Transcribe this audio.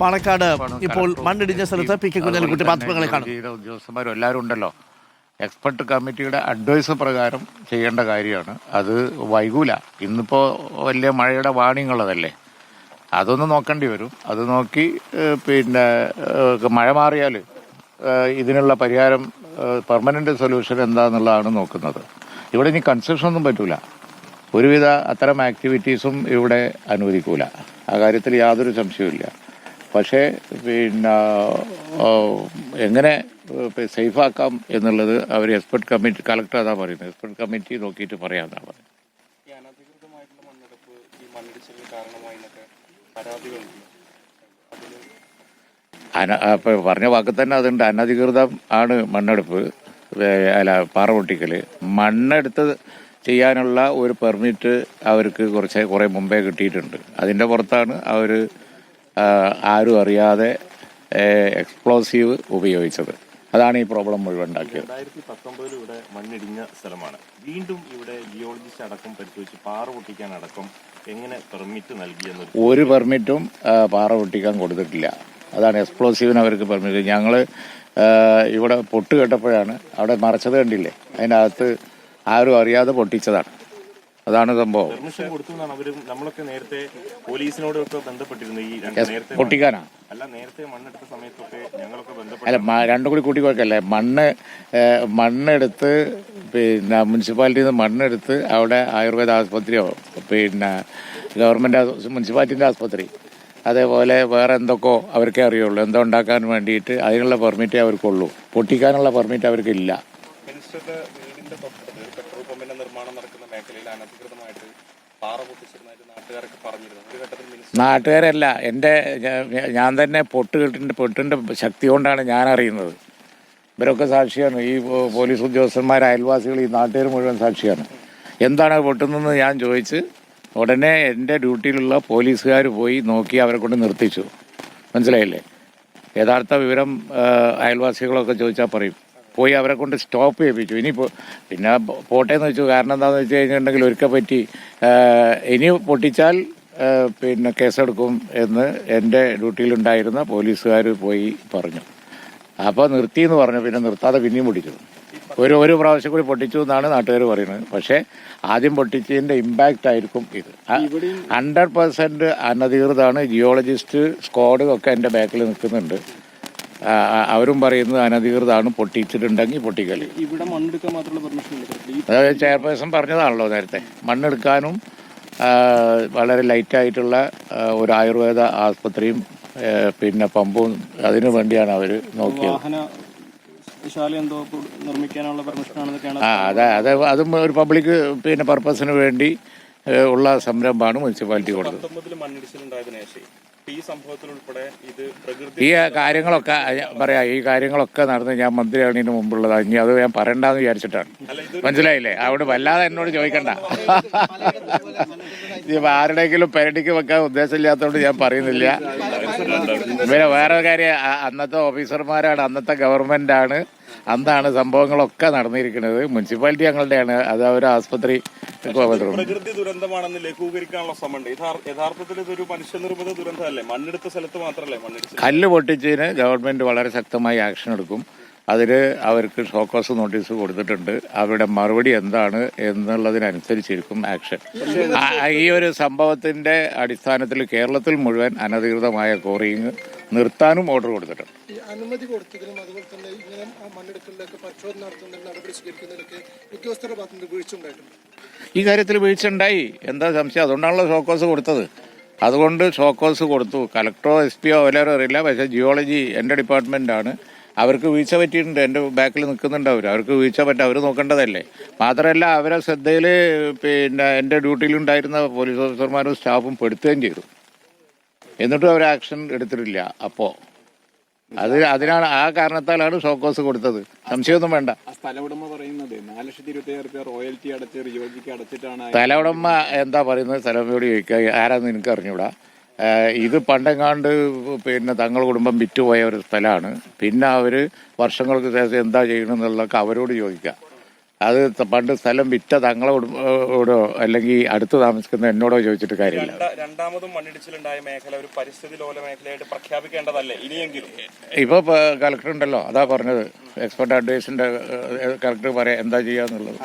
പാണക്കാട് ഇപ്പോൾ മണ്ണിടിഞ്ഞ സ്ഥലത്ത് P K Kunhalikutty മാധ്യമങ്ങളെ കാണും. ഉദ്യോഗസ്ഥന്മാരും എല്ലാവരും ഉണ്ടല്ലോ. എക്സ്പെർട്ട് കമ്മിറ്റിയുടെ അഡ്വൈസ് പ്രകാരം ചെയ്യേണ്ട കാര്യമാണ്. അത് വൈകൂല. ഇന്നിപ്പോൾ വലിയ മഴയുടെ വാണിങ്ങുള്ളതല്ലേ, അതൊന്ന് നോക്കേണ്ടി വരും. അത് നോക്കി മഴ മാറിയാൽ ഇതിനുള്ള പരിഹാരം പെർമനൻ്റ് സൊല്യൂഷൻ എന്താണെന്നുള്ളതാണ് നോക്കുന്നത്. ഇവിടെ ഇനി കൺസ്ട്രക്ഷൻ ഒന്നും പറ്റൂല. ഒരുവിധ അത്തരം ആക്ടിവിറ്റീസും ഇവിടെ അനുവദിക്കൂല. ആ കാര്യത്തിൽ യാതൊരു സംശയവുമില്ല. പക്ഷേ എങ്ങനെ സേഫാക്കാം എന്നുള്ളത് അവർ എക്സ്പെർട്ട് കമ്മിറ്റി, കളക്ടർ അതാ പറയുന്നത്, എക്സ്പെർട്ട് കമ്മിറ്റി നോക്കിയിട്ട് പറയാമെന്നാണ് പറയുന്നത്. പറഞ്ഞ വാക്ക് തന്നെ അതുണ്ട്. അനധികൃതം ആണ് മണ്ണെടുപ്പ്, പാറ പൊട്ടിക്കൽ. മണ്ണെടുത്ത് ചെയ്യാനുള്ള ഒരു പെർമിറ്റ് അവർക്ക് കുറേ മുമ്പേ കിട്ടിയിട്ടുണ്ട്. അതിൻ്റെ പുറത്താണ് അവർ ആരും അറിയാതെ എക്സ്പ്ലോസീവ് ഉപയോഗിച്ചത്. അതാണ് ഈ പ്രോബ്ലം മുഴുവൻ ഉണ്ടാക്കിയത്. 2019 ഇവിടെ മണ്ണിടിഞ്ഞ സ്ഥലമാണ്. വീണ്ടും ഇവിടെ ജിയോളജിസ്റ്റ് അടക്കം പരിശോധിച്ച് പാറ പൊട്ടിക്കാൻ അടക്കം എങ്ങനെ പെർമിറ്റ് നൽകിയെന്ന് ഒരു പെർമിറ്റും പാറ പൊട്ടിക്കാൻ കൊടുത്തിട്ടില്ല. അതാണ് എക്സ്പ്ലോസീവിന് അവർക്ക് പെർമിറ്റ്. ഞങ്ങൾ ഇവിടെ പൊട്ട് കേട്ടപ്പോഴാണ് അവിടെ മറച്ചത് കണ്ടില്ലേ, അതിനകത്ത് ആരും അറിയാതെ പൊട്ടിച്ചതാണ്. അതാണ് സംഭവം. പെർമിഷൻ കൊടുത്തു നമ്മളൊക്കെ നേരത്തെ പോലീസിനോടൊക്കെ ബന്ധപ്പെട്ടിരുന്നു. ഈ പൊട്ടിക്കാനാ അല്ല, നേരത്തെ മണ്ണെടുത്ത സമയത്തൊക്കെ ഞങ്ങളൊക്കെ അല്ല, രണ്ടും കൂടി കൂട്ടിക്കൊടുക്കല്ലേ. മണ്ണെടുത്ത് മുനിസിപ്പാലിറ്റിയിൽ നിന്ന് മണ്ണെടുത്ത് അവിടെ ആയുർവേദ ആസ്പത്രിയോ ഗവൺമെൻറ് മുനിസിപ്പാലിറ്റിൻ്റെ ആസ്പത്രി, അതേപോലെ വേറെ എന്തൊക്കെയോ അവർക്കേ അറിയുള്ളൂ. എന്തോ ഉണ്ടാക്കാൻ വേണ്ടിയിട്ട് അതിനുള്ള പെർമിറ്റേ അവർക്കുള്ളൂ. പൊട്ടിക്കാനുള്ള പെർമിറ്റ് അവർക്കില്ല. പെട്രോൾ പമ്പിന്റെ നിർമ്മാണം നടക്കുന്ന മേഖലയിൽ അനധികൃതമായിട്ട് പാറ പൊട്ടിച്ചിരുന്നതായിട്ട് നാട്ടുകാരൊക്കെ പറഞ്ഞിരുന്നു. നാട്ടുകാരല്ല, ഞാൻ തന്നെ പൊട്ടിന്റെ ശക്തി കൊണ്ടാണ് ഞാൻ അറിയുന്നത്. ഇവരൊക്കെ സാക്ഷിയാണ്. ഈ പോലീസ് ഉദ്യോഗസ്ഥന്മാർ, അയൽവാസികൾ, ഈ നാട്ടുകാർ മുഴുവൻ സാക്ഷിയാണ്. എന്താണ് പൊട്ടുന്നതെന്ന് ഞാൻ ചോദിച്ച് ഉടനെ എൻ്റെ ഡ്യൂട്ടിയിലുള്ള പോലീസുകാർ പോയി നോക്കി അവരെ കൊണ്ട് നിർത്തിച്ചു. മനസ്സിലായില്ലേ? യഥാർത്ഥ വിവരം അയൽവാസികളൊക്കെ ചോദിച്ചാൽ പറയും. പോയി അവരെ കൊണ്ട് സ്റ്റോപ്പ് ചെയ്യിപ്പിച്ചു. ഇനിയിപ്പോൾ പോട്ടേന്ന് വെച്ചു. കാരണം എന്താണെന്ന് വെച്ച് കഴിഞ്ഞിട്ടുണ്ടെങ്കിൽ ഒരിക്കൽ പറ്റി ഇനി പൊട്ടിച്ചാൽ കേസെടുക്കും എന്ന് എൻ്റെ ഡ്യൂട്ടിയിലുണ്ടായിരുന്ന പോലീസുകാർ പോയി പറഞ്ഞു. അപ്പോൾ നിർത്തിയെന്ന് പറഞ്ഞു. പിന്നെ നിർത്താതെ പിന്നെയും പൊട്ടിച്ചു. ഒരു പ്രാവശ്യം കൂടി പൊട്ടിച്ചു എന്നാണ് നാട്ടുകാർ പറയുന്നത്. പക്ഷേ ആദ്യം പൊട്ടിച്ചതിൻ്റെ ഇമ്പാക്റ്റ് ആയിരിക്കും ഇത്. 100% അനധികൃതമാണ്. ജിയോളജിസ്റ്റ് സ്ക്വാഡ് ഒക്കെ എൻ്റെ ബാക്കിൽ നിൽക്കുന്നുണ്ട്. അവരും പറയുന്നത് അനധികൃതമാണ്, പൊട്ടിച്ചിട്ടുണ്ടെങ്കിൽ പൊട്ടിക്കല്. ഇവിടെ മണ്ണെടുക്കാൻ മാത്രമുള്ള പെർമിഷൻ, അതായത് ചെയർപേഴ്സൺ പറഞ്ഞതാണല്ലോ നേരത്തെ. മണ്ണെടുക്കാനും വളരെ ലൈറ്റായിട്ടുള്ള ഒരു ആയുർവേദ ആസ്പത്രിയും പമ്പും അതിനു വേണ്ടിയാണ് അവർ നോക്കിയത്. അതും ഒരു പബ്ലിക് പർപ്പസിന് വേണ്ടി ഉള്ള സംരംഭമാണ് മുനിസിപ്പാലിറ്റി കൊടുത്തത്. ഈ കാര്യങ്ങളൊക്കെ പറയാം. ഈ കാര്യങ്ങളൊക്കെ നടന്ന് ഞാൻ മന്ത്രിയാണതിന് മുമ്പുള്ളതാണ്. ഇനി അത് ഞാൻ പറയണ്ടെന്ന് വിചാരിച്ചിട്ടാണ്. മനസ്സിലായില്ലേ? അവിടെ വല്ലാതെ എന്നോട് ചോദിക്കണ്ട. ആരുടെയെങ്കിലും പെരടിക്ക് വെക്കാൻ ഉദ്ദേശമില്ലാത്തതുകൊണ്ട് ഞാൻ പറയുന്നില്ല. പിന്നെ വേറെ കാര്യം, അന്നത്തെ ഓഫീസർമാരാണ്, അന്നത്തെ ഗവൺമെന്റാണ്, അന്നാണ് സംഭവങ്ങളൊക്കെ നടന്നിരിക്കുന്നത്. മുനിസിപ്പാലിറ്റി ഞങ്ങളുടെയാണ്. അത് അവർ ആസ്പത്രി പ്രകൃതി ദുരന്തമാണെന്ന് ലഘൂകരിക്കാനുള്ള ശ്രമമുണ്ട്. യഥാർത്ഥത്തിൽ ഇതൊരു മനുഷ്യനിർമ്മിത ദുരന്തമല്ലേ? മണ്ണെടുത്ത സ്ഥലത്ത് മാത്രമല്ലേ മണ്ണെടുത്ത്. കല്ല് പൊട്ടിച്ചതിന് ഗവൺമെന്റ് വളരെ ശക്തമായി ആക്ഷൻ എടുക്കും. അതിൽ അവർക്ക് ഷോക്കോസ് നോട്ടീസ് കൊടുത്തിട്ടുണ്ട്. അവരുടെ മറുപടി എന്താണ് എന്നുള്ളതിനനുസരിച്ചിരിക്കും ആക്ഷൻ. ഈ ഒരു സംഭവത്തിന്റെ അടിസ്ഥാനത്തിൽ കേരളത്തിൽ മുഴുവൻ അനധികൃതമായ ക്വാറിയിങ് നിർത്താനും ഓർഡർ കൊടുത്തിട്ടുണ്ട്. അനുമതി കൊടുത്തതിനും അതുപോലെ തന്നെ ഇങ്ങനെ മണ്ണെടുക്കലിലൊക്കെ പരിശോധന നടത്തുന്നതിന് നടപടി സ്വീകരിക്കുന്നതിലൊക്കെ ഉദ്യോഗസ്ഥരുടെ ഭാഗത്തുനിന്ന് വീഴ്ച ഉണ്ടായിട്ടുണ്ട്. ഈ കാര്യത്തിൽ വീഴ്ച ഉണ്ടായി, എന്താ സംശയം? അതുകൊണ്ടാണല്ലോ ഷോക്കോസ് കൊടുത്തത്. അതുകൊണ്ട് ഷോക്കോസ് കൊടുത്തു. കലക്ടറോ SP എല്ലാവരും അറിയില്ല. പക്ഷേ ജിയോളജി എൻ്റെ ഡിപ്പാർട്ട്മെൻറ്റാണ്. അവർക്ക് വീഴ്ച പറ്റിയിട്ടുണ്ട്. എൻ്റെ ബാക്കിൽ നിൽക്കുന്നുണ്ട്. അവർക്ക് വീഴ്ച പറ്റും. അവർ നോക്കേണ്ടതല്ലേ? മാത്രമല്ല അവരെ ശ്രദ്ധയിൽ എൻ്റെ ഡ്യൂട്ടിയിലുണ്ടായിരുന്ന പോലീസ് ഓഫീസർമാരും സ്റ്റാഫും പെടുത്തുകയും ചെയ്തു. എന്നിട്ടും അവർ ആക്ഷൻ എടുത്തിട്ടില്ല. അപ്പോൾ അതിനാണ്, ആ കാരണത്താലാണ് ഷോക്കോസ് കൊടുത്തത്. സംശയമൊന്നും വേണ്ട. സ്ഥലവുടമ പറയുന്നത് 4,27,000 റോയൽറ്റി അടച്ച് റിയോജിക്ക് അടച്ചിട്ടാണ്. സ്ഥലവുടമ എന്താ പറയുന്നത്? സ്ഥലമോട് ചോദിക്കുക. ആരാന്ന് എനിക്ക് അറിഞ്ഞൂടാ. ഇത് പണ്ടെങ്ങാണ്ട് തങ്ങളുടെ കുടുംബം വിറ്റുപോയ ഒരു സ്ഥലമാണ്. പിന്നെ അവർ വർഷങ്ങൾക്ക് ശേഷം എന്താ ചെയ്യണമെന്നുള്ളതൊക്കെ അവരോട് ചോദിക്കുക. അത് പണ്ട് സ്ഥലം വിറ്റ തങ്ങളോടോ അല്ലെങ്കിൽ അടുത്ത് താമസിക്കുന്ന എന്നോടോ ചോദിച്ചിട്ട് കാര്യമില്ല. രണ്ടാമതും മണ്ണിടിച്ചിലുണ്ടായ മേഖല ഒരു പരിസ്ഥിതി ലോല മേഖലയായിട്ട് പ്രഖ്യാപിക്കേണ്ടതല്ലേ ഇനിയെങ്കിലും? ഇപ്പോൾ കളക്ടർ ഉണ്ടല്ലോ, അതാ പറഞ്ഞത്, എക്സ്പെർട്ട് അഡ്വൈസിന്റെ കളക്ടർ പറയാം എന്താ ചെയ്യാന്നുള്ളത്.